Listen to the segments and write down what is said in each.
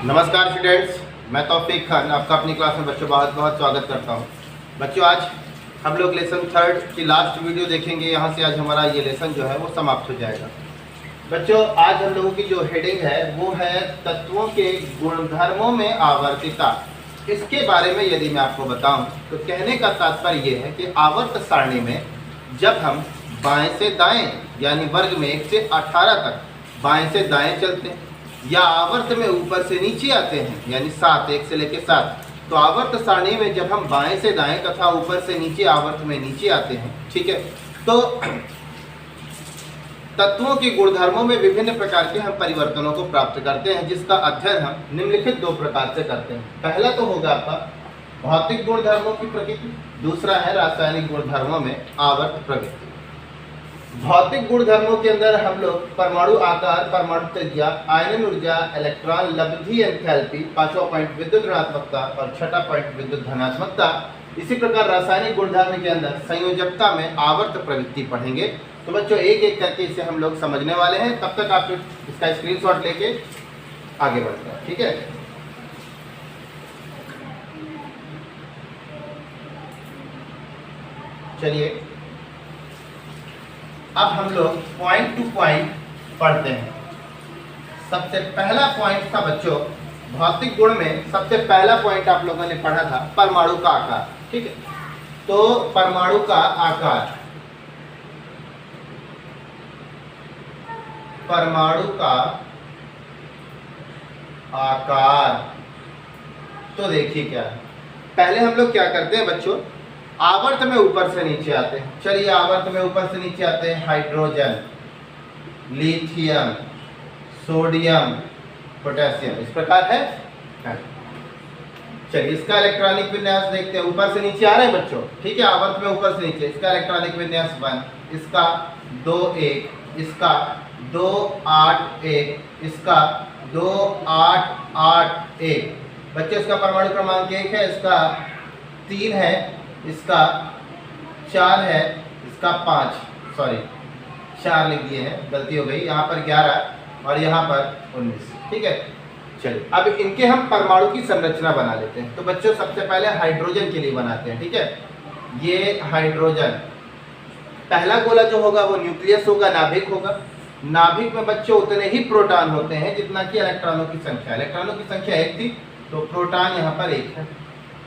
नमस्कार स्टूडेंट्स, मैं तौफीक खान आपका अपनी क्लास में बच्चों बहुत बहुत स्वागत करता हूं। बच्चों आज हम लोग लेसन थर्ड की लास्ट वीडियो देखेंगे। यहां से आज हमारा ये लेसन जो है वो समाप्त हो जाएगा। बच्चों आज हम लोगों की जो हेडिंग है वो है तत्वों के गुणधर्मों में आवर्तिता। इसके बारे में यदि मैं आपको बताऊं तो कहने का तात्पर्य ये है कि आवर्त सारणी में जब हम बाएं से दाएं यानी वर्ग में 1 से 18 तक बाएं से दाएं चलते हैं या आवर्त में ऊपर से नीचे आते हैं यानी 7 1 से लेकर 7, तो आवर्त सारणी में जब हम बाएं से दाएं तथा ऊपर से नीचे आवर्त में नीचे आते हैं, ठीक है, तो तत्वों के गुणधर्मों में विभिन्न प्रकार के हम परिवर्तनों को प्राप्त करते हैं, जिसका अध्ययन हम निम्नलिखित 2 प्रकार से करते हैं। पहला तो होगा आपका भौतिक गुणधर्मों की प्रकृति, दूसरा है रासायनिक गुणधर्मों में आवर्त प्रवृत्ति। भौतिक गुणधर्मों के अंदर हम लोग परमाणु आकार, परमाणु त्रिज्या, आयनन ऊर्जा, इलेक्ट्रॉन लब्धि, एंथैल्पी, 5वां पॉइंट विद्युत ऋणात्मकता और 6वां पॉइंट विद्युत धनात्मकता। इसी प्रकार रासायनिक गुणधर्म के अंदर संयोजकता में आवर्त प्रवृत्ति पढ़ेंगे। तो बच्चों एक एक करके इसे हम लोग समझने वाले हैं। तब तक आप इसका स्क्रीनशॉट लेके आगे बढ़ते हैं, ठीक है। चलिए अब हम लोग पॉइंट टू पॉइंट पढ़ते हैं। सबसे पहला पॉइंट था बच्चों भौतिक गुण में, सबसे पहला पॉइंट आप लोगों ने पढ़ा था परमाणु का आकार, ठीक है। तो परमाणु का आकार, परमाणु का आकार, तो देखिए क्या है। पहले हम लोग क्या करते हैं बच्चों, आवर्त में ऊपर से नीचे आते हैं। चलिए आवर्त में ऊपर से नीचे आते हैं। हाइड्रोजन, लिथियम, सोडियम, पोटेशियम, इस प्रकार है। चलिए इसका इलेक्ट्रॉनिक विन्यास देखते हैं। ऊपर से नीचे आ रहे हैं बच्चों, ठीक है, आवर्त में ऊपर से नीचे। इसका इलेक्ट्रॉनिक विन्यास 1, इसका 2 1, इसका 2 8 1, इसका 2 8 8 1। बच्चों इसका परमाणु क्रमांक 1 है, इसका 3 है, इसका 4 है, इसका 5, सॉरी 4 लिख दिए हैं, गलती हो गई। यहाँ पर 11 और यहाँ पर 19, ठीक है। चलिए अब इनके हम परमाणु की संरचना बना लेते हैं। तो बच्चों सबसे पहले हाइड्रोजन के लिए बनाते हैं, ठीक है। ये हाइड्रोजन, पहला गोला जो होगा वो न्यूक्लियस होगा, नाभिक होगा। नाभिक में बच्चों उतने ही प्रोटॉन होते हैं जितना कि इलेक्ट्रॉनों की संख्या। इलेक्ट्रॉनों की संख्या 1 थी तो प्रोटॉन यहाँ पर 1 है,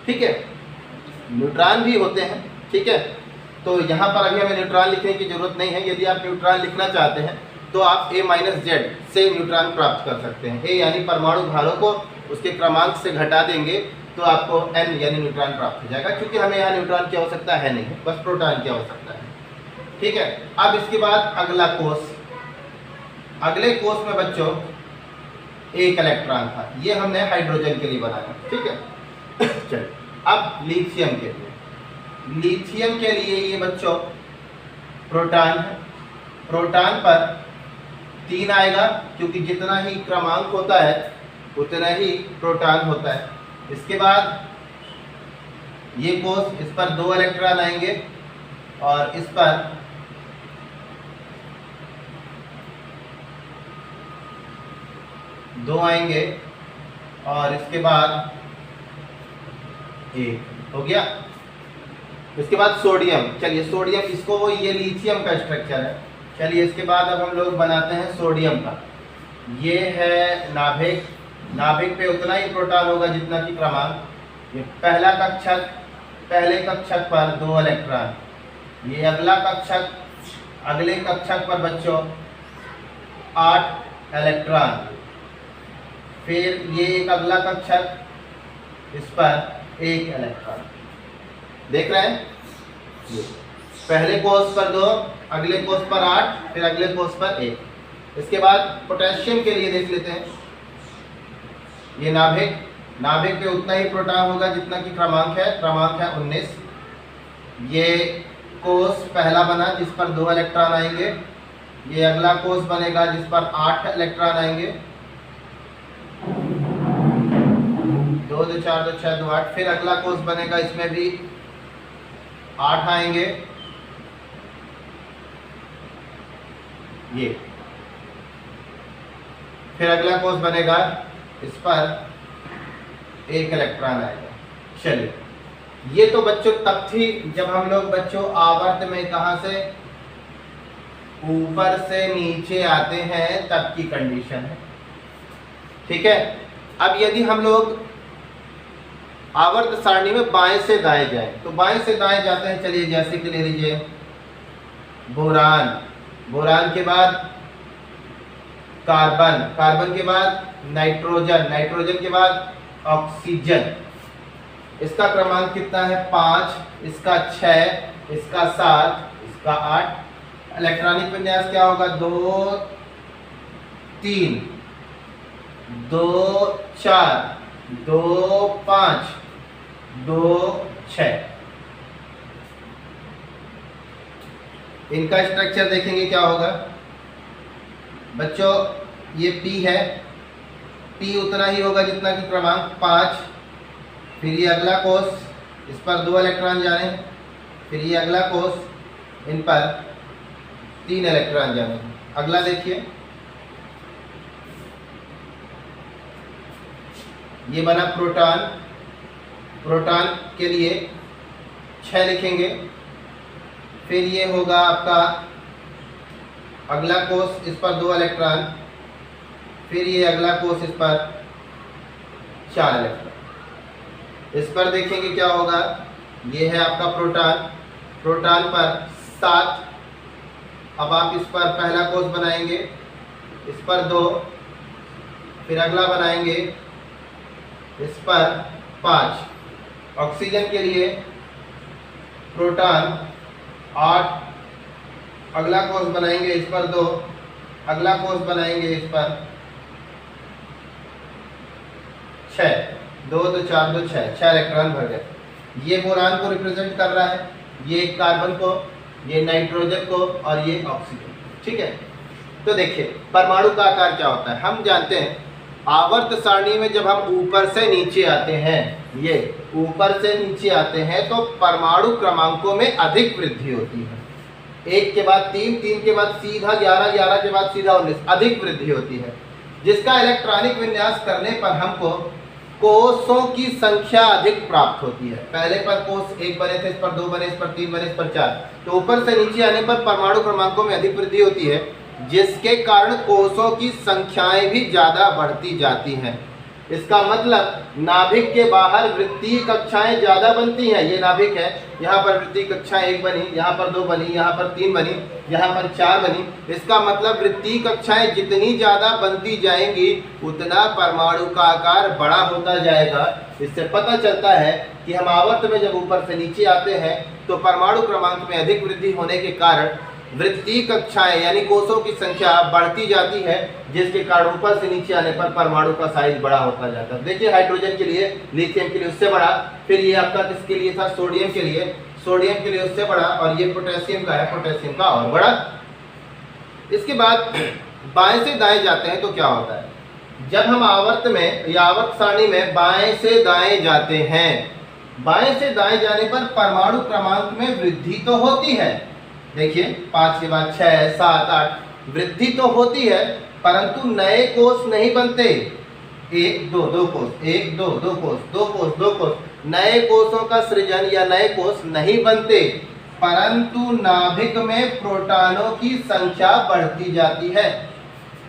ठीक है। न्यूट्रॉन भी होते हैं, ठीक है। तो यहाँ पर अभी हमें न्यूट्रॉन लिखने की जरूरत नहीं है। यदि आप न्यूट्रॉन लिखना चाहते हैं तो आप A-Z से न्यूट्रॉन प्राप्त कर सकते हैं। A यानी परमाणु भारों को उसके क्रमांक से घटा देंगे तो आपको N यानी न्यूट्रॉन प्राप्त हो जाएगा, क्योंकि हमें यहाँ न्यूट्रॉन की आवश्यकता है नहीं, बस प्रोटॉन की आवश्यकता है, ठीक है। अब इसके बाद अगला कोष, अगले कोष में बच्चों 1 इलेक्ट्रॉन था, ये हमने हाइड्रोजन के लिए बनाया, ठीक है। चलिए अब लिथियम के लिए, लिथियम के लिए ये बच्चों प्रोटॉन है। प्रोटॉन पर 3 आएगा, क्योंकि जितना ही क्रमांक होता है उतना ही प्रोटॉन होता है। इसके बाद ये कोष, इस पर 2 इलेक्ट्रॉन आएंगे और इस पर 2 आएंगे और इसके बाद 1 हो गया। इसके बाद सोडियम, चलिए सोडियम, इसको ये लिथियम का स्ट्रक्चर है। चलिए इसके बाद अब हम लोग बनाते हैं सोडियम का। ये है नाभिक, नाभिक पे उतना ही प्रोटॉन होगा जितना कि क्रमांक। ये पहला कक्षक, पहले कक्षक पर 2 इलेक्ट्रॉन, ये अगला कक्षक, अगले कक्षक पर बच्चों 8 इलेक्ट्रॉन, फिर ये एक अगला कक्षक, इस पर 1 इलेक्ट्रॉन। देख रहे हैं, ये पहले कोष पर 2, अगले कोष पर 8, फिर अगले कोष पर 1। इसके बाद पोटेशियम के लिए देख लेते हैं। ये नाभिक, नाभिक पे उतना ही प्रोटॉन होगा जितना कि क्रमांक है 19। ये कोष पहला बना जिस पर 2 इलेक्ट्रॉन आएंगे, ये अगला कोष बनेगा जिस पर 8 इलेक्ट्रॉन आएंगे, 2 2 4 2 6 2 8। फिर अगला कोष बनेगा, इसमें भी 8 आएंगे, ये फिर अगला कोष बनेगा इस पर एक इलेक्ट्रॉन आएगा। चलिए, ये तो बच्चों तब थी जब हम लोग बच्चों आवर्त में कहां से ऊपर से नीचे आते हैं तब की कंडीशन है। ठीक है, अब यदि हम लोग आवर्त सारणी में बाएं से दाएं जाएं तो बाएं से दाएं जाते हैं। चलिए, जैसे कि ले लीजिए बोरान, बोरान के बाद कार्बन, कार्बन के बाद नाइट्रोजन, नाइट्रोजन के बाद ऑक्सीजन। इसका क्रमांक कितना है? 5, इसका 6, इसका 7, इसका 8। इलेक्ट्रॉनिक विन्यास क्या होगा? 2 3 2 4 2 5 2 6। इनका स्ट्रक्चर देखेंगे क्या होगा बच्चों। ये P है, P उतना ही होगा जितना कि क्रमांक 5। फिर ये अगला कोष, इस पर 2 इलेक्ट्रॉन जाने। फिर ये अगला कोष, इन पर 3 इलेक्ट्रॉन जाने। अगला देखिए, ये बना प्रोटॉन। प्रोटॉन के लिए 6 लिखेंगे। फिर ये होगा आपका अगला कोष, इस पर 2 इलेक्ट्रॉन। फिर ये अगला कोष, इस पर 4 इलेक्ट्रॉन। इस पर देखेंगे क्या होगा। ये है आपका प्रोटॉन, प्रोटॉन पर 7। अब आप इस पर पहला कोष बनाएंगे, इस पर 2। फिर अगला बनाएंगे, इस पर 5। ऑक्सीजन के लिए प्रोटॉन 8। अगला कोष बनाएंगे, इस पर 2। अगला कोष बनाएंगे, इस पर 6। 2 2 4 2 6 इलेक्ट्रॉन भर गए। ये बोरान को रिप्रेजेंट कर रहा है, ये कार्बन को, ये नाइट्रोजन को और ये ऑक्सीजन। ठीक है, तो देखिए परमाणु का आकार क्या होता है। हम जानते हैं आवर्त सारणी में जब हम ऊपर से नीचे आते हैं, ये ऊपर से नीचे आते हैं तो परमाणु क्रमांकों में अधिक वृद्धि होती है। 1 के बाद 3, 3 के बाद सीधा 11, 11 के बाद सीधा 19, अधिक वृद्धि होती है। जिसका इलेक्ट्रॉनिक विन्यास करने पर हमको कोषों की संख्या अधिक प्राप्त होती है। पहले पर कोष 1 बने थे, इस पर 2 बने, इस पर 3 बने, इस पर 4। तो ऊपर से नीचे आने पर परमाणु क्रमांकों में अधिक वृद्धि होती है, जिसके कारण कोषों की संख्याएं भी ज्यादा बढ़ती जाती हैं। इसका मतलब नाभिक के बाहर वृत्तीय कक्षाएं ज्यादा बनती हैं। ये नाभिक है, यहाँ पर वृत्तीय कक्षा 1 बनी, यहाँ पर 2 बनी, यहाँ पर 3 बनी, यहाँ पर 4 बनी। इसका मतलब वृत्तीय कक्षाएं जितनी ज्यादा बनती जाएंगी उतना परमाणु का आकार बड़ा होता जाएगा। इससे पता चलता है कि हम आवर्त में जब ऊपर से नीचे आते हैं तो परमाणु क्रमांक में अधिक वृद्धि होने के कारण वृत्तीय कक्षाएं यानी कोषों की संख्या बढ़ती जाती है, जिसके कारण ऊपर से नीचे आने पर परमाणु का साइज बड़ा होता जाता है। देखिए हाइड्रोजन के लिए, लिथियम के लिए उससे बड़ा। फिर ये आपका किसके लिए था? सोडियम के लिए, सोडियम के लिए उससे बड़ा। और ये पोटेशियम का है, पोटेशियम का और बड़ा। इसके बाद बाएं से दाएं जाते हैं तो क्या होता है? जब हम आवर्त में या आवर्त सारणी में बाएं से दाएं जाते हैं, बाएं से दाएं जाने पर परमाणु क्रमांक में वृद्धि तो होती है। देखिए 5 के बाद 6 7 8 वृद्धि तो होती है, परंतु नए कोष नहीं बनते। 1 2 2 कोष, 1 2 2 कोष, 2 कोष 2 कोष, नए कोषों का सृजन या नए कोष नहीं बनते, परंतु नाभिक में प्रोटॉनों की संख्या बढ़ती जाती है।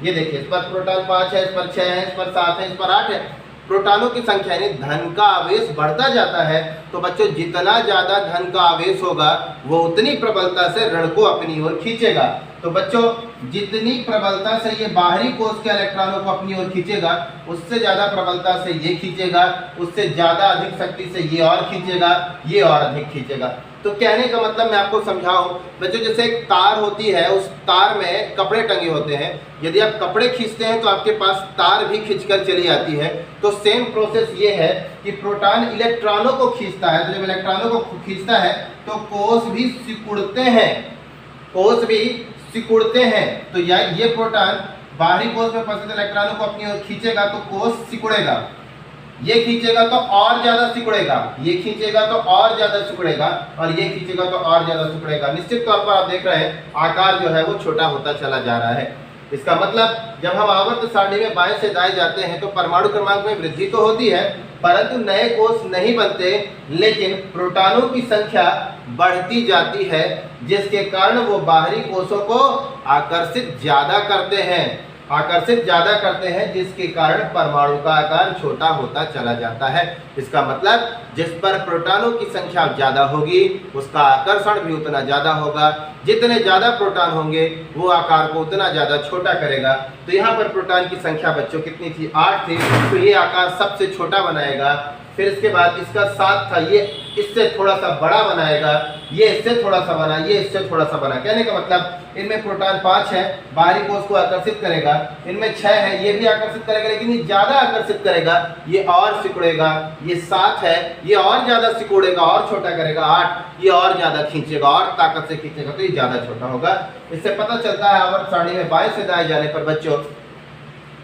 ये देखिए इस पर प्रोटॉन 5 है, इस पर 6 है, इस पर 7 है, इस पर 8 है। प्रोटॉनों की संख्या यानी धन का आवेश बढ़ता जाता है। तो बच्चों जितना ज्यादा धन का आवेश होगा वो उतनी प्रबलता से ऋण को अपनी ओर खींचेगा। तो बच्चों जितनी प्रबलता से ये बाहरी कोष के इलेक्ट्रॉनों को अपनी ओर खींचेगा, उससे ज्यादा प्रबलता से ये खींचेगा, उससे ज्यादा अधिक शक्ति से ये और खींचेगा, ये और अधिक खींचेगा। तो कहने का मतलब मैं आपको समझाऊं बच्चों, जैसे एक तार होती है, उस तार में कपड़े टंगे होते हैं। यदि आप कपड़े खींचते हैं तो आपके पास तार भी खींचकर चली आती है। तो सेम प्रोसेस ये है कि प्रोटॉन इलेक्ट्रॉनों को खींचता है। तो जब इलेक्ट्रॉनों को खींचता है तो कोष भी सिकुड़ते हैं, कोष भी सिकुड़ते हैं। तो ये प्रोटॉन बाहरी कोष में फंसे इलेक्ट्रॉनों को अपनी ओर खींचेगा तो कोष सिकुड़ेगा, ये खींचेगा तो और ज्यादा सिकुड़ेगा, ये खींचेगा तो और ज्यादा सिकुड़ेगा, और ये खींचेगा तो और ज्यादा सिकुड़ेगा। निश्चित तौर पर आप देख रहे हैं आकार जो है वो छोटा होता चला जा रहा है। इसका मतलब जब हम आवर्त सारणी में बाएं से दाएं जाते हैं तो परमाणु क्रमांक में वृद्धि तो होती है, परंतु नए कोष नहीं बनते, लेकिन प्रोटॉनों की संख्या बढ़ती जाती है, जिसके कारण वो बाहरी कोषों को आकर्षित ज्यादा करते हैं, जिसके कारण परमाणु का आकार छोटा होता चला जाता है। इसका मतलब जिस पर प्रोटॉनों की संख्या ज्यादा होगी उसका आकर्षण भी उतना ज्यादा होगा। जितने ज्यादा प्रोटॉन होंगे वो आकार को उतना ज्यादा छोटा करेगा। तो यहाँ पर प्रोटॉन की संख्या बच्चों कितनी थी? 8 थी, तो ये आकार सबसे छोटा बनाएगा। फिर इसके बाद इसका 7 था, ये इससे थोड़ा सा बड़ा बनाएगा, ये इससे थोड़ा सा बना, ये इससे थोड़ा सा बना। कहने का मतलब इनमें प्रोटॉन 5 है, बाहरी कोष को आकर्षित करेगा, इनमें 6 है, ये भी आकर्षित करेगा, लेकिन ये ज्यादा आकर्षित करेगा, ये और सिकुड़ेगा। ये 7 है, ये और ज्यादा सिकुड़ेगा और छोटा करेगा। 8 ये और ज्यादा खींचेगा और ताकत से खींचेगा, तो ये ज्यादा छोटा होगा। इससे पता चलता है आवर्त सारणी में बाएं से दाएं जाने पर बच्चों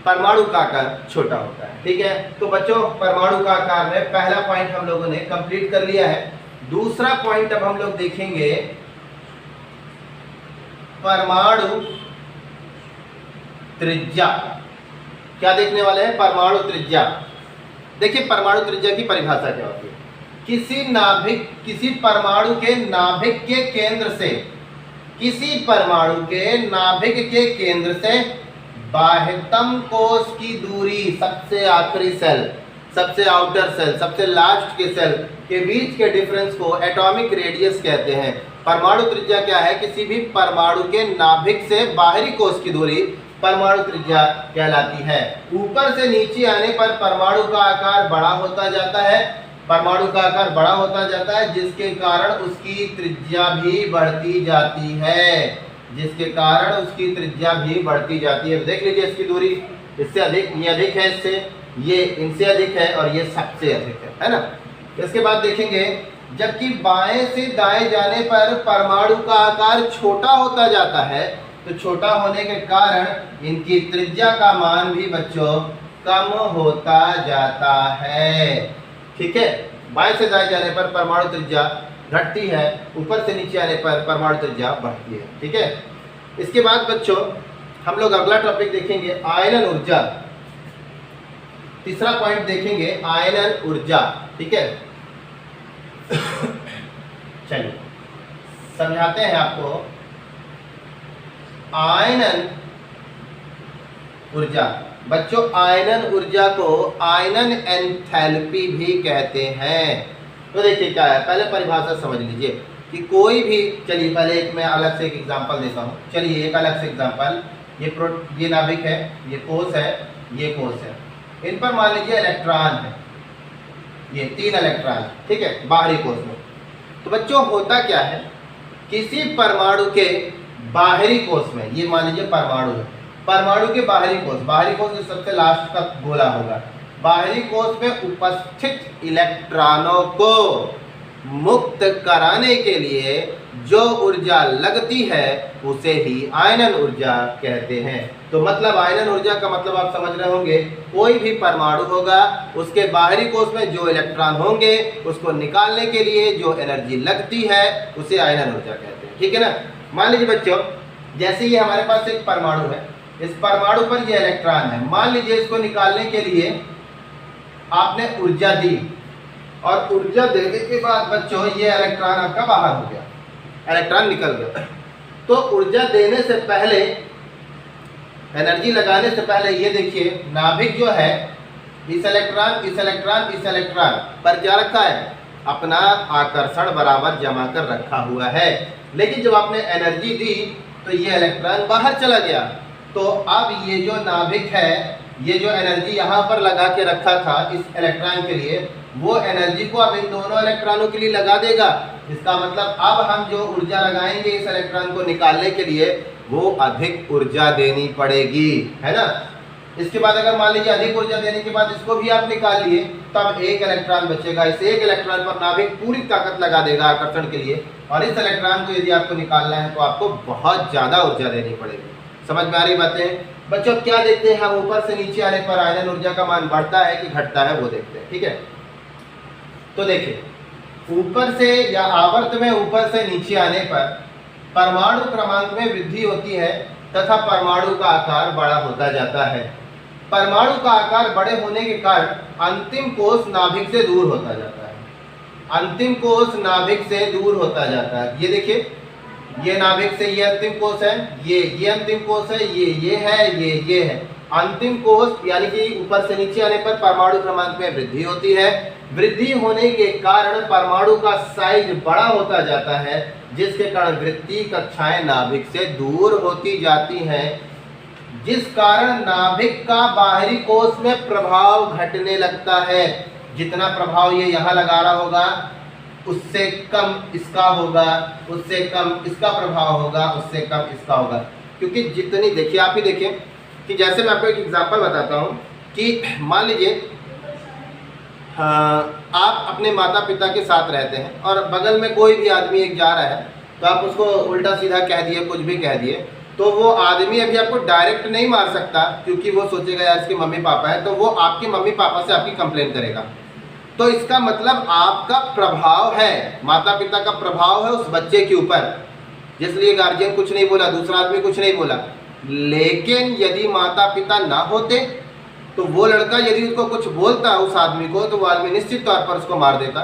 परमाणु का आकार छोटा होता है। ठीक है, तो बच्चों परमाणु का आकार में पहला पॉइंट हम लोगों ने कंप्लीट कर लिया है। दूसरा पॉइंट अब हम लोग देखेंगे परमाणु त्रिज्या। क्या देखने वाले हैं? परमाणु त्रिज्या। देखिए परमाणु त्रिज्या की परिभाषा क्या होती है? किसी परमाणु के नाभिक के केंद्र से, किसी परमाणु के नाभिक के केंद्र से बाह्यतम कोष की दूरी, सबसे आखिरी सेल, सबसे आउटर सेल, सबसे लास्ट के सेल के बीच के डिफरेंस को एटॉमिक रेडियस कहते हैं। परमाणु त्रिज्या क्या है? किसी भी परमाणु के नाभिक से बाहरी कोष की दूरी परमाणु त्रिज्या कहलाती है। ऊपर से नीचे आने पर परमाणु का आकार बड़ा होता जाता है, परमाणु का आकार बड़ा होता जाता है, जिसके कारण उसकी त्रिज्या भी बढ़ती जाती है, जिसके कारण उसकी त्रिज्या भी बढ़ती जाती है। देख लीजिए इसकी दूरी, इससे अधिक, ये अधिक है इससे, ये इनसे अधिक है और ये सबसे अधिक है ना। इसके बाद देखेंगे जबकि बाएं से दाएं जाने पर परमाणु का आकार छोटा होता जाता है, तो छोटा होने के कारण इनकी त्रिज्या का मान भी बच्चों कम होता जाता है। ठीक है, बाएं से दाएं जाने पर परमाणु त्रिज्या घटती है, ऊपर से नीचे आने पर परमाणु त्रिज्या बढ़ती है। ठीक है, इसके बाद बच्चों हम लोग अगला टॉपिक देखेंगे आयनन ऊर्जा। तीसरा पॉइंट देखेंगे आयनन ऊर्जा। ठीक है, चलिए समझाते हैं आपको आयनन ऊर्जा। बच्चों आयनन ऊर्जा को आयनन एंथैल्पी भी कहते हैं। तो देखिए क्या है, पहले परिभाषा समझ लीजिए कि कोई भी, चलिए पहले एक मैं अलग से एक एग्जांपल देता हूँ। चलिए एक अलग से एग्जांपल, ये नाभिक है, ये कोष है, ये कोष है, इन पर मान लीजिए इलेक्ट्रॉन है, ये 3 इलेक्ट्रॉन, ठीक है, बाहरी कोष में। तो बच्चों होता क्या है, किसी परमाणु के बाहरी कोष में, ये मान लीजिए परमाणु है, परमाणु के बाहरी कोष जो सबसे लास्ट का गोला होगा, बाहरी कोष में उपस्थित इलेक्ट्रॉनों को मुक्त कराने के लिए जो ऊर्जा लगती है उसे ही आयनन ऊर्जा कहते हैं। तो मतलब आयनन ऊर्जा का मतलब आप समझ रहे होंगे, कोई भी परमाणु होगा उसके बाहरी कोष में जो इलेक्ट्रॉन होंगे उसको निकालने के लिए जो एनर्जी लगती है उसे आयनन ऊर्जा कहते हैं। ठीक है ना। मान लीजिए बच्चों, जैसे ये हमारे पास एक परमाणु है, इस परमाणु पर ये इलेक्ट्रॉन है, मान लीजिए इसको निकालने के लिए आपने ऊर्जा दी, और ऊर्जा देने के बाद बच्चों ये इलेक्ट्रॉन आपका बाहर हो गया, इलेक्ट्रॉन निकल गया। तो ऊर्जा देने से पहले, एनर्जी लगाने से पहले ये देखिए नाभिक जो है इस इलेक्ट्रॉन पर क्या रखा है, अपना आकर्षण बराबर जमा कर रखा हुआ है। लेकिन जब आपने एनर्जी दी तो ये इलेक्ट्रॉन बाहर चला गया। तो अब ये जो नाभिक है, ये जो एनर्जी यहाँ पर लगा के रखा था इस इलेक्ट्रॉन के लिए, वो एनर्जी को अब इन दोनों इलेक्ट्रॉनों के लिए लगा देगा। इसका मतलब अब हम जो ऊर्जा लगाएंगे इस इलेक्ट्रॉन को निकालने के लिए वो अधिक ऊर्जा देनी पड़ेगी, है ना। इसके बाद अगर मान लीजिए अधिक ऊर्जा देने के बाद इसको भी आप निकाल लिए, तब एक इलेक्ट्रॉन बचेगा। इस एक इलेक्ट्रॉन पर नाभिक पूरी ताकत लगा देगा आकर्षण के लिए, और इस इलेक्ट्रॉन को यदि आपको निकालना है तो आपको बहुत ज़्यादा ऊर्जा देनी पड़ेगी। समझ में आ रही बातें बच्चों? क्या देखते हैं हम, ऊपर से नीचे आने पर आयनन ऊर्जा का मान बढ़ता है कि घटता है वो देखते हैं। ठीक है, तो देखिए ऊपर से या आवर्त में ऊपर से नीचे आने पर परमाणु क्रमांक में वृद्धि होती है, तथा परमाणु का आकार बड़ा होता जाता है। परमाणु का आकार बड़े होने के कारण अंतिम कोष नाभिक से दूर होता जाता है। अंतिम कोष नाभिक से दूर होता जाता है। ये देखिए, ये नाभिक से ये अंतिम कोष है, ये अंतिम कोष है, ये है, ये है। अंतिम कोष यानी कि ऊपर से नीचे आने पर परमाणु क्रमांक में वृद्धि होती है। वृद्धि होने के कारण परमाणु का साइज बड़ा होता जाता है, जिसके कारण वृत्तीय कक्षाएं नाभिक से दूर होती जाती हैं, जिस कारण नाभिक का बाहरी कोष में प्रभाव घटने लगता है। जितना प्रभाव ये यहाँ लगा रहा होगा उससे कम इसका होगा, उससे कम इसका प्रभाव होगा, उससे कम इसका होगा। क्योंकि जितनी, देखिए आप ही देखिए कि जैसे मैं आपको एक एग्जांपल बताता हूँ कि मान लीजिए आप अपने माता पिता के साथ रहते हैं और बगल में कोई भी आदमी एक जा रहा है, तो आप उसको उल्टा सीधा कह दिए, कुछ भी कह दिए, तो वो आदमी अभी आपको डायरेक्ट नहीं मार सकता, क्योंकि वो सोचेगा यार इसके मम्मी पापा है, तो वो आपके मम्मी पापा से आपकी कंप्लेन करेगा। तो इसका मतलब आपका प्रभाव है, माता पिता का प्रभाव है उस बच्चे के ऊपर, जिसलिए गार्जियन कुछ नहीं बोला, दूसरा आदमी कुछ नहीं बोला। लेकिन यदि माता पिता ना होते तो वो लड़का यदि उसको कुछ बोलता उस आदमी को, तो वो आदमी निश्चित तौर पर उसको मार देता।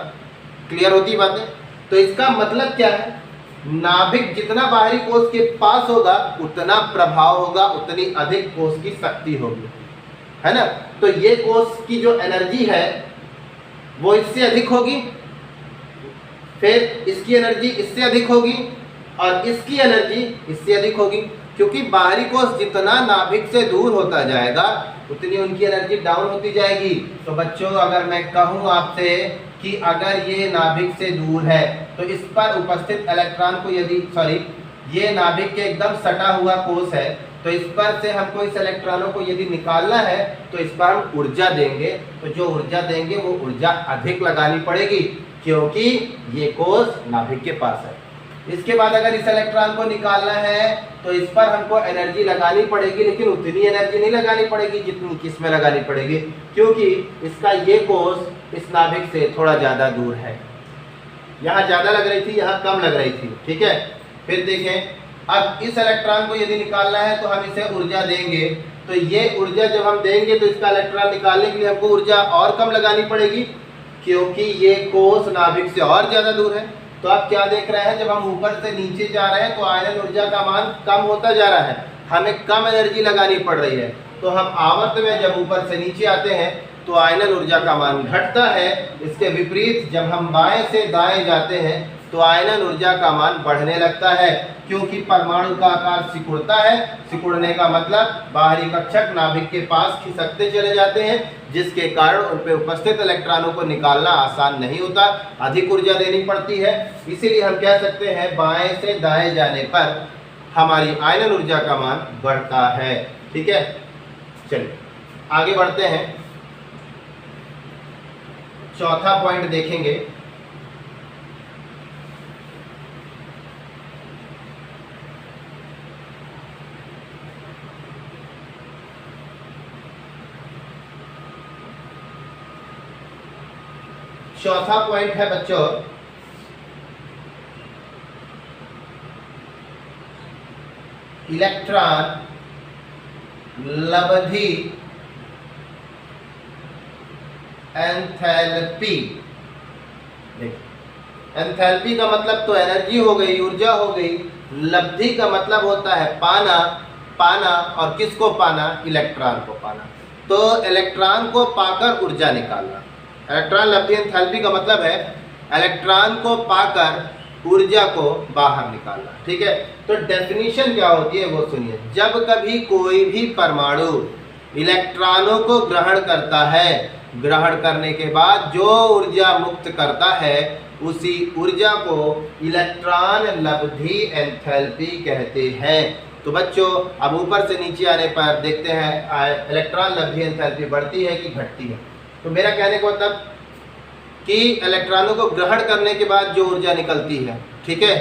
क्लियर होती बातें? तो इसका मतलब क्या है, नाभिक जितना बाहरी कोष के पास होगा उतना प्रभाव होगा, उतनी अधिक कोष की शक्ति होगी, है ना। तो ये कोष की जो एनर्जी है वो इससे अधिक होगी, फिर इसकी एनर्जी इससे अधिक होगी और इसकी एनर्जी इससे अधिक होगी, क्योंकि बाहरी कोष जितना नाभिक से दूर होता जाएगा उतनी उनकी एनर्जी डाउन होती जाएगी। तो बच्चों, अगर मैं कहूँ आपसे कि अगर ये नाभिक से दूर है तो इस पर उपस्थित इलेक्ट्रॉन को यदि, ये नाभिक के एकदम सटा हुआ कोष है, तो इस पर से हमको इस इलेक्ट्रॉनों को यदि निकालना है तो इस पर हम ऊर्जा देंगे, तो जो ऊर्जा देंगे वो ऊर्जा अधिक लगानी पड़ेगी, क्योंकि ये कोष नाभिक के पास है। इसके बाद अगर इस इलेक्ट्रॉन को निकालना है तो इस पर हमको एनर्जी लगानी पड़ेगी, लेकिन उतनी एनर्जी नहीं लगानी पड़ेगी जितनी किस में लगानी पड़ेगी, क्योंकि इसका ये कोष इस नाभिक से थोड़ा ज़्यादा दूर है। यहाँ ज़्यादा लग रही थी, यहाँ कम लग रही थी, ठीक है। फिर देखें, अब इस इलेक्ट्रॉन को यदि निकालना है तो हम इसे ऊर्जा देंगे, तो ये ऊर्जा जब हम देंगे तो इसका इलेक्ट्रॉन निकालने के लिए हमको ऊर्जा और कम लगानी पड़ेगी, क्योंकि ये कोष नाभिक से और ज़्यादा दूर है। तो आप क्या देख रहे हैं, जब हम ऊपर से नीचे जा रहे हैं तो आयनन ऊर्जा का मान कम होता जा रहा है, हमें कम एनर्जी लगानी पड़ रही है। तो हम आवर्त में जब ऊपर से नीचे आते हैं तो आयनन ऊर्जा का मान घटता है। इसके विपरीत जब हम बाएं से दाएं जाते हैं तो आयनन ऊर्जा का मान बढ़ने लगता है, क्योंकि परमाणु का आकार सिकुड़ता है। सिकुड़ने का मतलब बाहरी कक्षक नाभिक के पास खिसकते चले जाते हैं, जिसके कारण उन पर उपस्थित इलेक्ट्रॉनों को निकालना आसान नहीं होता, अधिक ऊर्जा देनी पड़ती है। इसीलिए हम कह सकते हैं बाएं से दाएं जाने पर हमारी आयनन ऊर्जा का मान बढ़ता है, ठीक है। चलिए आगे बढ़ते हैं, चौथा पॉइंट देखेंगे। चौथा पॉइंट है बच्चों, इलेक्ट्रॉन लब्धि एंथैल्पी। एंथैल्पी का मतलब तो एनर्जी हो गई, ऊर्जा हो गई। लब्धि का मतलब होता है पाना, पाना, और किसको पाना, इलेक्ट्रॉन को पाना। तो इलेक्ट्रॉन को पाकर ऊर्जा निकालना। इलेक्ट्रॉन लब्धि एंथैल्पी का मतलब है इलेक्ट्रॉन को पाकर ऊर्जा को बाहर निकालना, ठीक है। तो डेफिनेशन क्या होती है वो सुनिए। जब कभी कोई भी परमाणु इलेक्ट्रॉनों को ग्रहण करता है, ग्रहण करने के बाद जो ऊर्जा मुक्त करता है उसी ऊर्जा को इलेक्ट्रॉन लब्धि एंथैल्पी कहते हैं। तो बच्चों, अब ऊपर से नीचे आने पर देखते हैं इलेक्ट्रॉन लब्धि एंथैल्पी बढ़ती है कि घटती है। तो मेरा कहने का मतलब कि इलेक्ट्रॉनों को ग्रहण करने के बाद जो ऊर्जा निकलती है, ठीक है,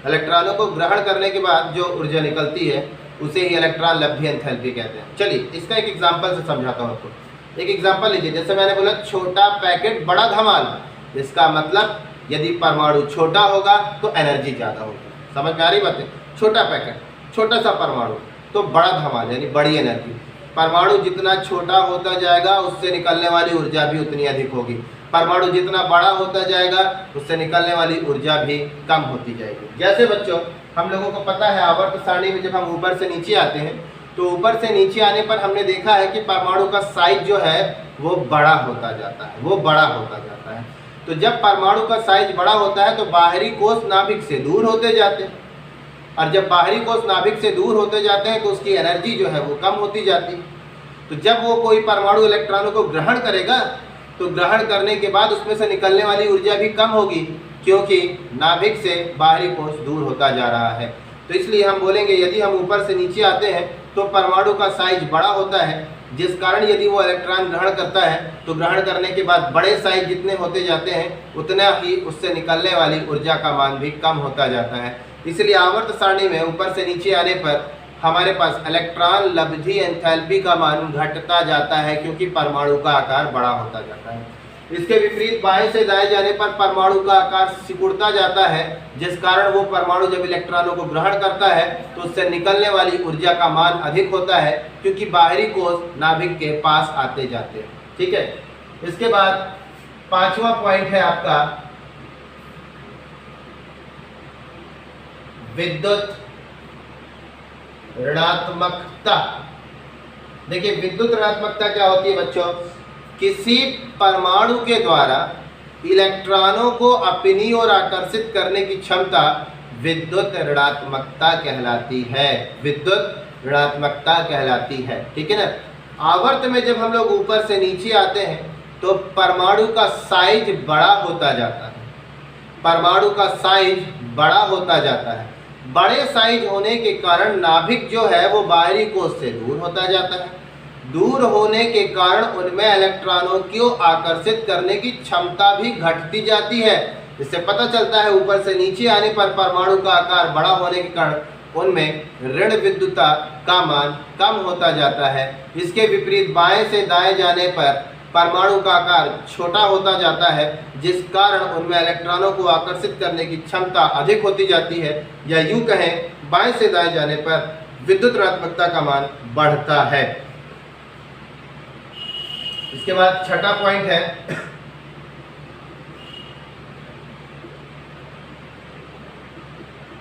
इलेक्ट्रॉनों को ग्रहण करने के बाद जो ऊर्जा निकलती है उसे ही इलेक्ट्रॉन लब्धि एंथैल्पी कहते हैं। चलिए इसका एक एग्जांपल से समझाता हूँ आपको। एक एग्जांपल लीजिए, जैसे मैंने बोला छोटा पैकेट बड़ा धमाल। इसका मतलब यदि परमाणु छोटा होगा तो एनर्जी ज़्यादा होगी। समझ में आ रही बात है? छोटा पैकेट, छोटा सा परमाणु, तो बड़ा धमाल यानी बड़ी एनर्जी। परमाणु जितना छोटा होता जाएगा उससे निकलने वाली ऊर्जा भी उतनी अधिक होगी। परमाणु जितना बड़ा होता जाएगा उससे निकलने वाली ऊर्जा भी कम होती जाएगी। जैसे बच्चों हम लोगों को पता है आवर्त सारणी में जब हम ऊपर से नीचे आते हैं तो ऊपर से नीचे आने पर हमने देखा है कि परमाणु का साइज जो है वो बड़ा होता जाता है, वो बड़ा होता जाता है। तो जब परमाणु का साइज बड़ा होता है तो बाहरी कोष नाभिक से दूर होते जाते हैं, और जब बाहरी कोष नाभिक से दूर होते जाते हैं तो उसकी एनर्जी जो है वो कम होती जाती है। तो जब वो कोई परमाणु इलेक्ट्रॉनों को ग्रहण करेगा तो ग्रहण करने के बाद उसमें से निकलने वाली ऊर्जा भी कम होगी, क्योंकि नाभिक से बाहरी कोष दूर होता जा रहा है। तो इसलिए हम बोलेंगे यदि हम ऊपर से नीचे आते हैं तो परमाणु का साइज बड़ा होता है, जिस कारण यदि वो इलेक्ट्रॉन ग्रहण करता है तो ग्रहण करने के बाद बड़े साइज जितने होते जाते हैं उतना ही उससे निकलने वाली ऊर्जा का मान भी कम होता जाता है। इसलिए आवर्त सारणी में ऊपर से नीचे आने पर हमारे पास इलेक्ट्रॉन लब्धि एंथैल्पी का मान घटता जाता है, क्योंकि परमाणु का आकार बड़ा होता जाता है। इसके विपरीत बाएं से दाएं जाने पर परमाणु का आकार सिकुड़ता जाता है, जिस कारण वो परमाणु जब इलेक्ट्रॉनों को ग्रहण करता है तो उससे निकलने वाली ऊर्जा का मान अधिक होता है, क्योंकि बाहरी कोष नाभिक के पास आते जाते हैं। ठीक है, इसके बाद पांचवा पॉइंट है आपका विद्युत ऋणात्मकता। देखिए विद्युत ऋणात्मकता क्या होती है बच्चों? किसी परमाणु के द्वारा इलेक्ट्रॉनों को अपनी ओर आकर्षित करने की क्षमता विद्युत ऋणात्मकता कहलाती है, विद्युत ऋणात्मकता कहलाती है। ठीक है ना। आवर्त में जब हम लोग ऊपर से नीचे आते हैं तो परमाणु का साइज बड़ा होता जाता है, परमाणु का साइज बड़ा होता जाता है। बड़े साइज होने के कारण नाभिक जो है वो बाहरी कोष से दूर होता जाता है। दूर होने के कारण उनमें इलेक्ट्रॉनों को आकर्षित करने की क्षमता भी घटती जाती है। इससे पता चलता है ऊपर से नीचे आने पर परमाणु का आकार बड़ा होने के कारण उनमें ऋण विद्युतता का मान कम होता जाता है। इसके विपरीत बाएं से दाएं जाने पर परमाणु का आकार छोटा होता जाता है, जिस कारण उनमें इलेक्ट्रॉनों को आकर्षित करने की क्षमता अधिक होती जाती है, या यूं कहें बाएं से दाएं जाने पर विद्युत ऋणात्मकता का मान बढ़ता है। इसके बाद छठा पॉइंट है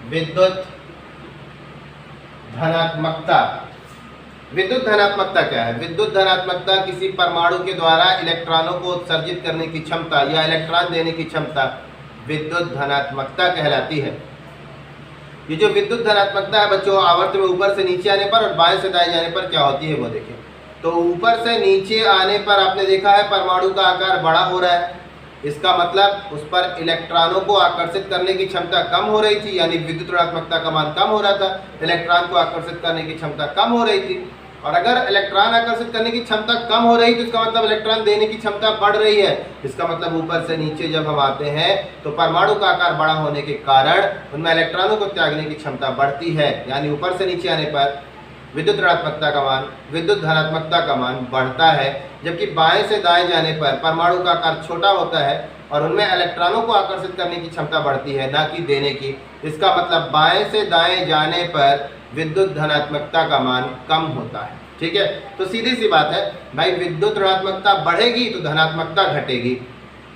विद्युत धनात्मकता। विद्युत धनात्मकता क्या है? विद्युत धनात्मकता किसी परमाणु के द्वारा इलेक्ट्रॉनों को उत्सर्जित करने की क्षमता या इलेक्ट्रॉन देने की क्षमता विद्युत धनात्मकता कहलाती है। ये जो विद्युत धनात्मकता है बच्चों आवर्त में ऊपर से नीचे आने पर और बाएं से दाएं जाने पर क्या होती है वो देखिए। तो ऊपर से नीचे आने पर आपने देखा है परमाणु का आकार बड़ा हो रहा है, इसका मतलब उस पर इलेक्ट्रॉनों को आकर्षित करने की क्षमता कम हो रही थी, यानी विद्युत ऋणात्मकता का मान कम हो रहा था, इलेक्ट्रॉन को आकर्षित करने की क्षमता कम हो रही थी। और अगर इलेक्ट्रॉन आकर्षित करने की क्षमता कम हो रही तो इसका मतलब इलेक्ट्रॉन देने की क्षमता बढ़ रही है। इसका मतलब ऊपर से नीचे जब हम आते हैं तो परमाणु का आकार बड़ा होने के कारण उनमें इलेक्ट्रॉनों को त्यागने की क्षमता बढ़ती है, यानी ऊपर से नीचे आने पर विद्युत ऋणात्मकता का मान विद्युत धनात्मकता का मान बढ़ता है। जबकि बाएं से दाएं जाने पर परमाणु का आकार छोटा होता है और उनमें इलेक्ट्रॉनों को आकर्षित करने की क्षमता बढ़ती है, ना कि देने की। इसका मतलब बाएं से दाएं जाने पर विद्युत धनात्मकता का मान कम होता है। ठीक है, तो सीधी सी बात है भाई, विद्युत ऋणात्मकता बढ़ेगी तो धनात्मकता घटेगी।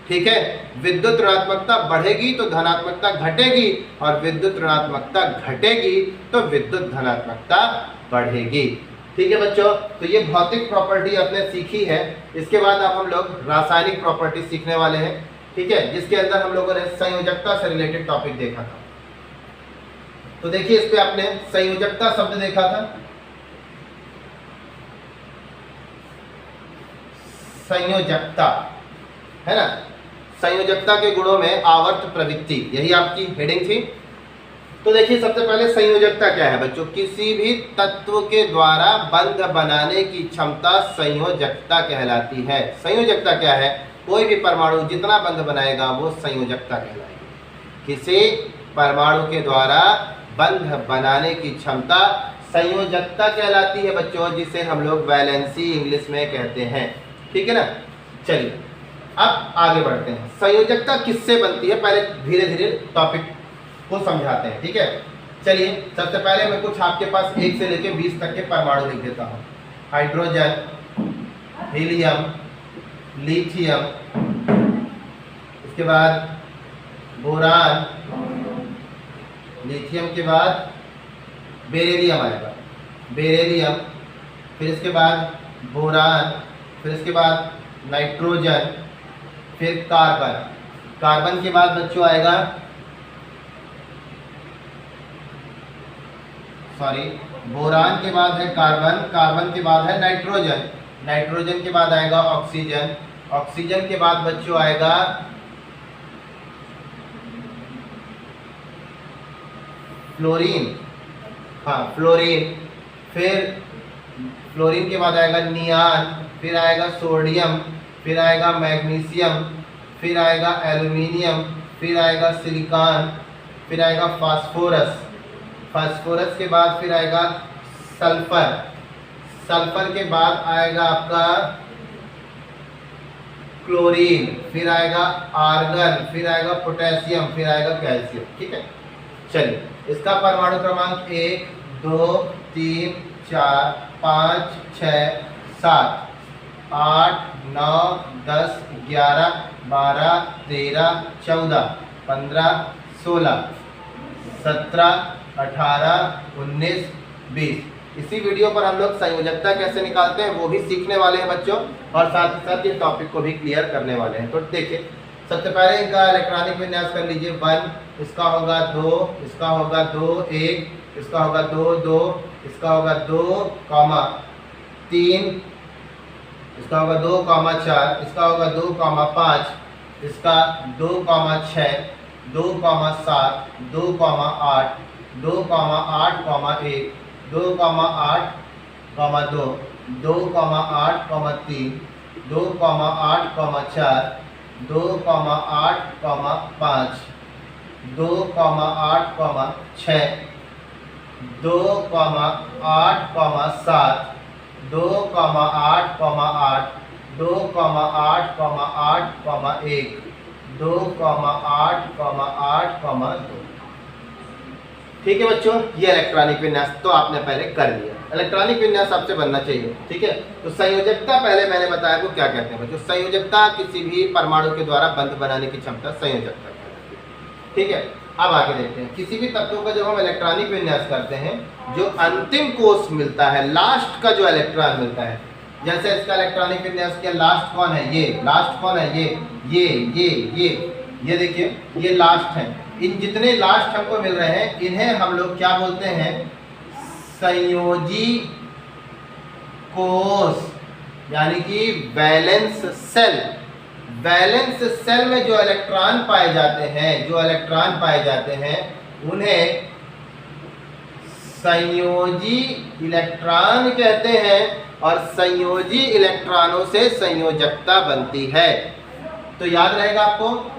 ठीक है, विद्युत ऋणात्मकता बढ़ेगी तो धनात्मकता घटेगी, और विद्युत ऋणात्मकता घटेगी तो विद्युत धनात्मकता बढ़ेगी। ठीक है बच्चों, तो ये भौतिक प्रॉपर्टी आपने सीखी है। इसके बाद अब हम लोग रासायनिक प्रॉपर्टी सीखने वाले हैं। ठीक है, जिसके अंदर हम लोगों ने संयोजकता से रिलेटेड टॉपिक देखा था। तो देखिए इस पे आपने संयोजकता शब्द देखा था। संयोजकता है ना, संयोजकता के गुणों में आवर्त प्रवृत्ति, यही आपकी हेडिंग थी। तो देखिए सबसे पहले संयोजकता क्या है बच्चों? किसी भी तत्व के द्वारा बंध बनाने की क्षमता संयोजकता कहलाती है। संयोजकता क्या है? कोई भी परमाणु जितना बंध बनाएगा वो संयोजकता कहलाएगी। किसी परमाणु के द्वारा बंध बनाने की क्षमता संयोजकता कहलाती है बच्चों, जिसे हम लोग वैलेंसी इंग्लिश में कहते हैं। ठीक है ना। चलिए अब आगे बढ़ते हैं। संयोजकता किससे बनती है, पहले धीरे धीरे टॉपिक को समझाते हैं। ठीक है, चलिए सबसे पहले मैं कुछ आपके पास 1 से लेके 20 तक के परमाणु लिख देता हूँ। हाइड्रोजन, हीलियम, लिथियम, इसके बाद बोरान, लिथियम के बाद बेरिलियम आएगा, बेरिलियम, फिर इसके बाद बोरान, फिर इसके बाद नाइट्रोजन, फिर कार्बन, कार्बन के बाद बच्चों आएगा बोरान के बाद है कार्बन, कार्बन के बाद है नाइट्रोजन, नाइट्रोजन के बाद आएगा ऑक्सीजन, ऑक्सीजन के बाद बच्चों आएगा फ्लोरीन, हाँ फ्लोरीन, फिर फ्लोरीन के बाद आएगा नियान, फिर आएगा सोडियम, फिर आएगा मैग्नीशियम, फिर आएगा एल्यूमिनियम, फिर आएगा सिलिकॉन, फिर आएगा फास्फोरस, फास्फोरस के बाद फिर आएगा सल्फर, सल्फर के बाद आएगा आपका क्लोरीन, फिर आएगा आर्गन, फिर आएगा पोटेशियम, फिर आएगा कैल्शियम। ठीक है, चलिए इसका परमाणु क्रमांक 1 2 3 4 5 6 7 8 9 10 11 12 13 14 15 16 17 18 19 20। इसी वीडियो पर हम लोग संयोजकता कैसे निकालते हैं वो भी सीखने वाले हैं बच्चों, और साथ ही साथ ये टॉपिक को भी क्लियर करने वाले हैं। तो देखिए सबसे पहले इनका इलेक्ट्रॉनिक विन्यास कर लीजिए। 1, इसका होगा 2, इसका होगा 2 1, इसका होगा 2 2, इसका होगा 2 3, इसका होगा 2 4, इसका होगा 2 5, इसका 2 6, 2 7, 2 8, 2 8 1, 2 8 2, 2 8 3, 2 8 4, 2 8 5, 2 8 6, 2 8 7, 2 8 8, 2 8 8 1, 2 8 8 2। ठीक है बच्चों, ये इलेक्ट्रॉनिक विन्यास तो आपने पहले कर लिया। इलेक्ट्रॉनिक विन्यास आपसे बनना चाहिए। ठीक है, तो संयोजकता पहले मैंने बताया वो क्या कहते हैं बच्चों। संयोजकता किसी भी परमाणु के द्वारा बंध बनाने की क्षमता संयोजकता कहलाती है। ठीक है, अब आगे देखते हैं किसी भी तत्व का जब हम इलेक्ट्रॉनिक विन्यास करते हैं, जो अंतिम कोष मिलता है, लास्ट का जो इलेक्ट्रॉन मिलता है, जैसे इसका इलेक्ट्रॉनिक विन्यास किया, लास्ट कौन है, ये लास्ट कौन है, ये देखिए ये लास्ट है। इन जितने लास्ट हमको मिल रहे हैं इन्हें हम लोग क्या बोलते हैं, संयोजी कोष, यानी कि वैलेंस सेल। वैलेंस सेल में जो इलेक्ट्रॉन पाए जाते हैं उन्हें संयोजी इलेक्ट्रॉन कहते हैं, और संयोजी इलेक्ट्रॉनों से संयोजकता बनती है। तो याद रहेगा आपको,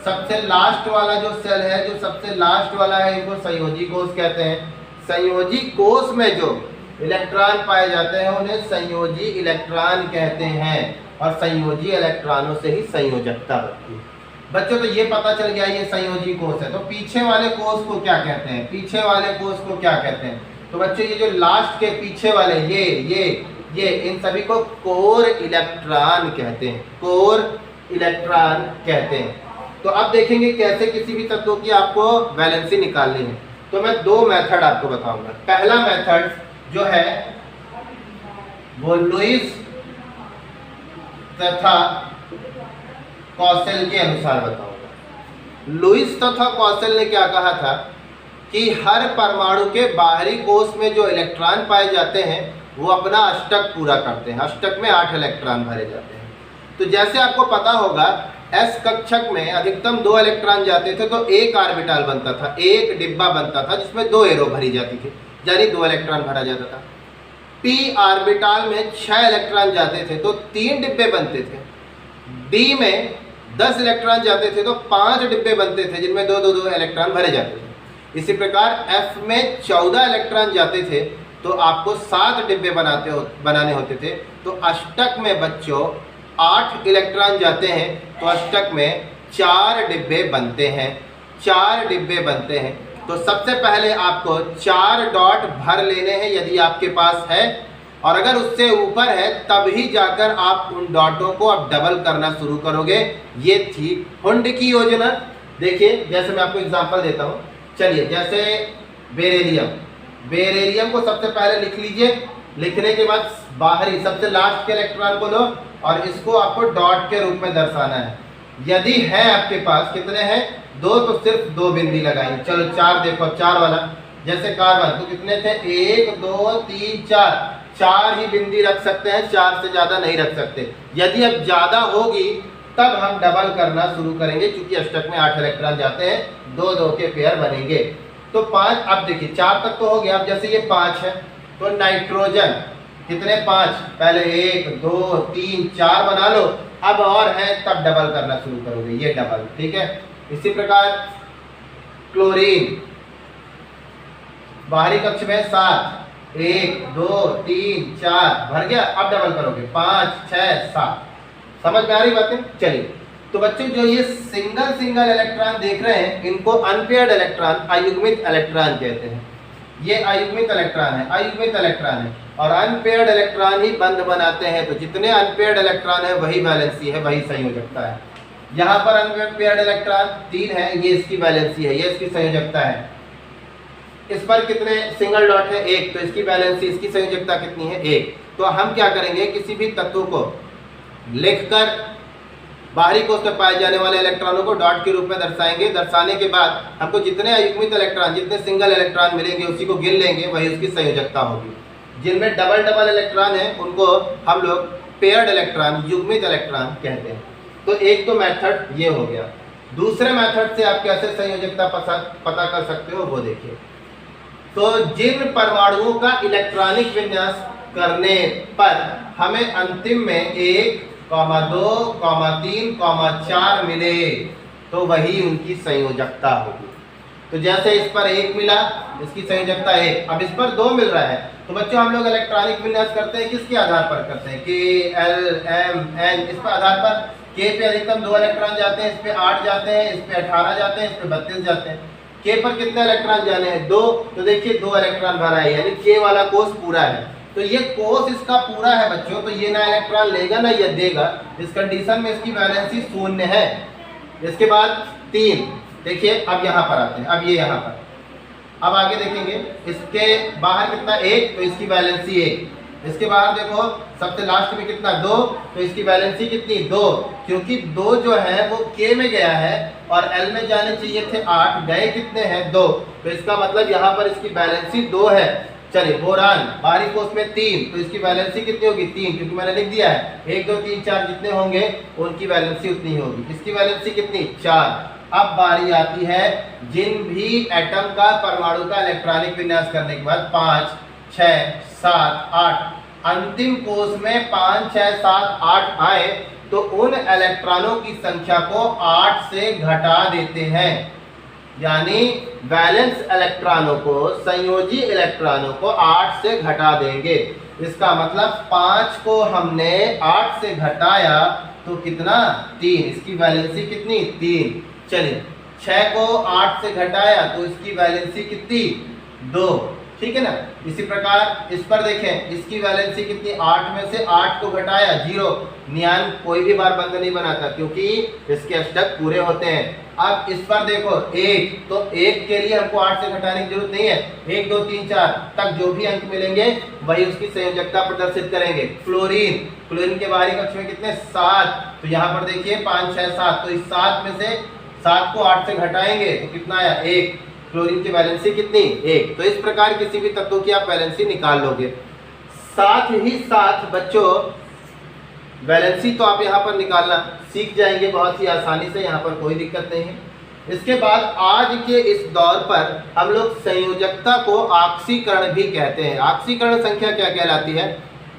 सबसे लास्ट वाला जो सेल है, जो सबसे लास्ट वाला है, इनको संयोजी कोष कहते हैं। संयोजी कोष में जो इलेक्ट्रॉन पाए जाते हैं उन्हें संयोजी इलेक्ट्रॉन कहते हैं, और संयोजी इलेक्ट्रॉनों से ही संयोजकता बनती है। बच्चों तो ये पता चल गया ये संयोजी कोष है। तो पीछे वाले कोष को क्या कहते हैं, पीछे वाले कोष को क्या कहते हैं? तो बच्चों ये जो लास्ट के पीछे वाले ये इन सभी को कोर इलेक्ट्रॉन कहते हैं, कोर इलेक्ट्रॉन कहते हैं। तो अब देखेंगे कैसे किसी भी तत्व की आपको वैलेंसी निकालनी है। तो मैं 2 मेथड आपको बताऊंगा। पहला मेथड जो है वो लुईस तथा कौशल के अनुसार बताऊंगा। लुईस तथा कौशल ने क्या कहा था कि हर परमाणु के बाहरी कोष में जो इलेक्ट्रॉन पाए जाते हैं वो अपना अष्टक पूरा करते हैं। अष्टक में 8 इलेक्ट्रॉन भरे जाते हैं। तो जैसे आपको पता होगा एस कक्षक में अधिकतम 2 इलेक्ट्रॉन जाते थे तो एक ऑर्बिटल बनता था, एक डिब्बा बनता था जिसमें 2 एरो भरी जाती थी, यानी 2 इलेक्ट्रॉन भरा जाता था। पी ऑर्बिटल में 6 इलेक्ट्रॉन जाते थे तो 3 डिब्बे बनते थे। डी में 10 इलेक्ट्रॉन जाते थे तो 5 डिब्बे बनते थे जिनमें 2 इलेक्ट्रॉन भरे जाते थे। इसी प्रकार एफ में 14 इलेक्ट्रॉन जाते थे तो आपको 7 डिब्बे बनाने होते थे। तो अष्टक में बच्चों 8 इलेक्ट्रॉन जाते हैं तो अष्टक में 4 डिब्बे बनते हैं, 4 डिब्बे बनते हैं। तो सबसे पहले आपको 4 डॉट भर लेने हैं यदि आपके पास है, और अगर उससे ऊपर है तभी जाकर आप उन डॉटों को अब डबल करना शुरू करोगे। ये थी हुंड की योजना। देखिए जैसे मैं आपको एग्जांपल देता हूँ, चलिए जैसे बेरेलियम को सबसे पहले लिख लीजिए। लिखने के बाद बाहरी सबसे लास्ट के इलेक्ट्रॉन को लो और इसको आपको डॉट के रूप में दर्शाना है। यदि है आपके पास, कितने हैं 2, तो सिर्फ 2 बिंदी लगाएंगे। चलो 4 देखो, 4 वाला जैसे कार्बन तो कितने थे 1 2 3 4 ही बिंदी रख सकते हैं, 4 से ज्यादा नहीं रख सकते। यदि अब ज्यादा होगी तब हम डबल करना शुरू करेंगे, क्योंकि अष्टक में 8 इलेक्ट्रॉन जाते हैं, 2-2 के पेयर बनेंगे। तो 5, अब देखिए 4 तक तो हो गया। अब जैसे ये 5 है तो नाइट्रोजन कितने 5, पहले 1 2 3 4 बना लो। अब और है तब डबल करना शुरू करोगे, ये डबल, ठीक है। इसी प्रकार क्लोरीन बाहरी कक्ष में 7, 1 2 3 4 भर गया। अब डबल करोगे 5 6 7। समझ में आ रही बातें? चलिए, तो बच्चों जो ये सिंगल इलेक्ट्रॉन देख रहे हैं इनको अनपेयर्ड इलेक्ट्रॉन, अयुग्मित इलेक्ट्रॉन कहते हैं। ये अयुग्मित इलेक्ट्रॉन है, अयुग्मित इलेक्ट्रॉन है, और अनपेयर्ड इलेक्ट्रॉन ही बंध बनाते हैं। तो जितने अनपेयर्ड इलेक्ट्रॉन है वही वैलेंसी है, वही संयोजकता है। यहाँ पर अनपेयर्ड इलेक्ट्रॉन 3 है, ये इसकी वैलेंसी है, ये इसकी संयोजकता है। इस पर कितने सिंगल डॉट है 1, तो इसकी वैलेंसी, इसकी संयोजकता कितनी है 1। तो हम क्या करेंगे, किसी भी तत्व को लिखकर बाहरी कोश में पाए जाने वाले इलेक्ट्रॉनों को डॉट के रूप में दर्शाएंगे। दर्शाने के बाद हमको जितने अयुग्मित इलेक्ट्रॉन, जितने सिंगल इलेक्ट्रॉन मिलेंगे उसी को गिन लेंगे, वही उसकी संयोजकता होगी। जिनमें डबल इलेक्ट्रॉन है उनको हम लोग पेयर्ड इलेक्ट्रॉन, युग्मित इलेक्ट्रॉन कहते हैं। तो एक तो मेथड ये हो गया। दूसरे मेथड से आप कैसे संयोजकता पता कर सकते हो वो देखिए। तो जिन परमाणुओं का इलेक्ट्रॉनिक विन्यास करने पर हमें अंतिम में 1, 2, 3, 4 मिले तो वही उनकी संयोजकता होगी। तो जैसे इस पर 1 मिला, इसकी संयोजकता 1। अब इस पर 2 मिल रहा है, तो बच्चों हम लोग इलेक्ट्रॉनिक विन्यास करते हैं किसके आधार पर करते हैं, K, L, M, N। इस पर आधार पर K पे अधिकतम 2 इलेक्ट्रॉन जाते हैं, इस पे 8 जाते हैं, इस पे 18 जाते हैं, इस पे 32 जाते हैं। K पर कितने इलेक्ट्रॉन जाने हैं 2, तो देखिए 2 इलेक्ट्रॉन भरा है, यानी K वाला कोष पूरा है। तो ये कोष इसका पूरा है बच्चों, तो ये ना इलेक्ट्रॉन लेगा ना ये देगा। इस कंडीशन में इसकी वैलेंसी 0 है। इसके बाद 3, देखिए अब यहाँ पर आते हैं, अब ये यहाँ पर, अब आगे देखेंगे इसके बाहर कितना 1, तो इसकी वैलेंसी 1। इसके बाहर देखो सबसे लास्ट में कितना 2, तो इसकी वैलेंसी कितनी 2, क्योंकि 2 जो है वो K में गया है और L में जाने चाहिए थे 8, गए कितने हैं 2, तो इसका मतलब यहाँ पर इसकी वैलेंसी 2 है। चलिए बोरान बाहरी कोष में 3, तो इसकी वैलेंसी कितनी होगी 3, क्योंकि मैंने लिख दिया है 1 2 3 4 जितने होंगे उनकी वैलेंसी उतनी होगी। इसकी वैलेंसी कितनी 4। अब बारी आती है जिन भी एटम का परमाणु का इलेक्ट्रॉनिक विन्यास करने के बाद 5 6 7 8 अंतिम कोष में 5 6 7 8 आए तो उन इलेक्ट्रॉनों की संख्या को 8 से घटा देते हैं, यानी वैलेंस इलेक्ट्रॉनों को, संयोजी इलेक्ट्रॉनों को 8 से घटा देंगे। इसका मतलब 5 को हमने 8 से घटाया तो कितना 3, इसकी वैलेंसी कितनी 3। चलिए 6 को 8 से घटाया तो इसकी वैलेंसी कितनी 2, ठीक है ना। इसी प्रकार इस पर देखें, इसकी वैलेंसी कितनी 8 में से 8 को घटाया 0। नियान कोई भी बार बंद नहीं बनाता क्योंकि इसके अष्टक पूरे होते हैं। अब इस पर देखो 1, तो 1 के लिए हमको 8 से घटाने की जरूरत नहीं है, 1 2 3 4 तक जो भी अंक मिलेंगे वही उसकी संयोजकता प्रदर्शित करेंगे। क्लोरीन के बाहरी कक्ष में कितने 7, तो यहाँ पर देखिए 5 6 7, तो इस 7 में से 7 को 8 से घटाएंगे तो कितना आया 1। क्लोरीन की वैलेंसी कितनी 1। तो इस प्रकार किसी भी तत्व की आप वैलेंसी निकाल लोगे। साथ ही साथ बच्चों वैलेंसी तो आप यहाँ पर निकालना सीख जाएंगे बहुत ही आसानी से, यहाँ पर कोई दिक्कत नहीं है। इसके बाद आज के इस दौर पर हम लोग संयोजकता को ऑक्सीकरण भी कहते हैं। ऑक्सीकरण संख्या क्या कहलाती है,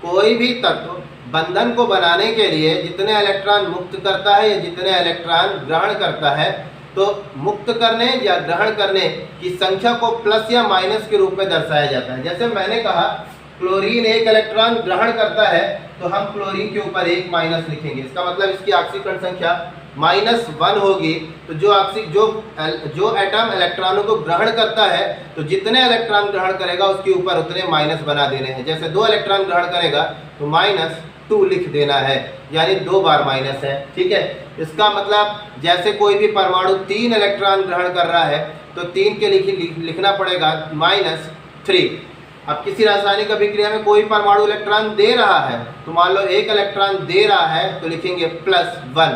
कोई भी तत्व बंधन को बनाने के लिए जितने इलेक्ट्रॉन मुक्त करता है या जितने इलेक्ट्रॉन ग्रहण करता है, तो मुक्त करने या ग्रहण करने की संख्या को प्लस या माइनस के रूप में दर्शाया जाता है। जैसे मैंने कहा क्लोरीन 1 इलेक्ट्रॉन ग्रहण करता है तो हम क्लोरीन के ऊपर 1 माइनस लिखेंगे, इसका मतलब इसकी ऑक्सीकरण संख्या -1 होगी तो जो एटम इलेक्ट्रॉनों को ग्रहण करता है तो जितने इलेक्ट्रॉन ग्रहण करेगा उसके ऊपर उतने माइनस बना देने हैं। जैसे 2 इलेक्ट्रॉन ग्रहण करेगा तो -2 लिख देना है, यानी 2 बार माइनस है। ठीक है, इसका मतलब जैसे कोई भी परमाणु 3 इलेक्ट्रॉन ग्रहण कर रहा है तो 3 के लिखना पड़ेगा -3। अब किसी रासायनिक अभिक्रिया में कोई परमाणु इलेक्ट्रॉन दे रहा है तो मान लो 1 इलेक्ट्रॉन दे रहा है तो लिखेंगे +1,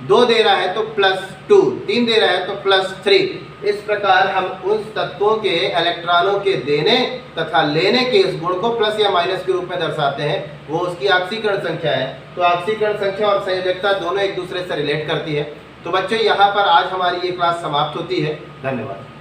2 दे रहा है तो +2, 3 दे रहा है तो +3। इस प्रकार हम उस तत्वों के इलेक्ट्रॉनों के देने तथा लेने के इस गुण को प्लस या माइनस के रूप में दर्शाते हैं, वो उसकी ऑक्सीकरण संख्या है। तो ऑक्सीकरण संख्या और संयोजकता दोनों एक दूसरे से रिलेट करती है। तो बच्चों यहाँ पर आज हमारी ये क्लास समाप्त होती है। धन्यवाद।